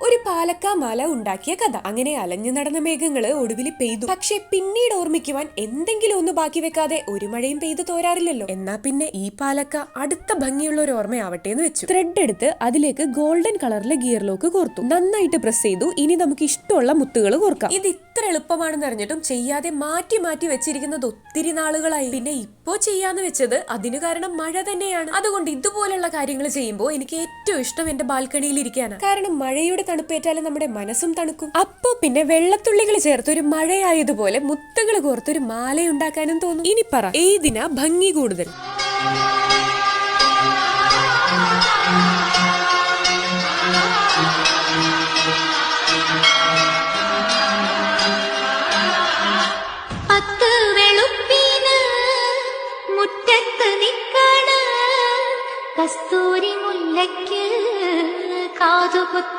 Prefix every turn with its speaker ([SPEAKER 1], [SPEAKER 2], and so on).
[SPEAKER 1] ഒരു പാലക്കാമാല ഉണ്ടാക്കിയ കഥ. അങ്ങനെ അലഞ്ഞു നടന്ന മേഘങ്ങള് ഒടുവിൽ പെയ്തു. പക്ഷെ പിന്നീട് ഓർമ്മിക്കുവാൻ എന്തെങ്കിലും ഒന്ന് ബാക്കി വെക്കാതെ ഒരു മഴയും പെയ്തു തോരാറില്ലല്ലോ. എന്നാ പിന്നെ ഈ പാലക്ക അടുത്ത ഭംഗിയുള്ള ഒരു ഓർമ്മയാവട്ടെ എന്ന് വെച്ചു. ത്രെഡ് എടുത്ത് അതിലേക്ക് ഗോൾഡൻ കളറിലെ ഗിയർ ലോക്ക് കോർത്തു. നന്നായിട്ട് പ്രസ് ചെയ്തു. ഇനി നമുക്ക് ഇഷ്ടമുള്ള മുത്തുകൾ കോർക്കാം. ഇത് ഇത്ര എളുപ്പമാണെന്ന് അറിഞ്ഞിട്ടും ചെയ്യാതെ മാറ്റി മാറ്റി വെച്ചിരിക്കുന്നത് ഒത്തിരി നാളുകളായി. പിന്നെ ഇപ്പോ ചെയ്യാന്ന് വെച്ചത് അതിന് കാരണം മഴ തന്നെയാണ്. അതുകൊണ്ട് ഇതുപോലുള്ള കാര്യങ്ങൾ ചെയ്യുമ്പോൾ എനിക്ക് ഏറ്റവും ഇഷ്ടം എന്റെ ബാൽക്കണിയിൽ ഇരിക്കാനാണ്. കാരണം മഴയുടെ തണുപ്പേറ്റാലും നമ്മുടെ മനസ്സും തണുക്കും. അപ്പോ പിന്നെ വെള്ളത്തുള്ളികൾ ചേർത്തൊരു മഴയായതുപോലെ മുത്തുകൾ കോർത്തൊരു മാലയുണ്ടാക്കാനും തോന്നും. ഇനി പറ, ഏതിനാ ഭംഗി കൂടുതൽ?
[SPEAKER 2] കസ്തൂരി മുല്ലയ്ക്ക് കാതുകുത്തി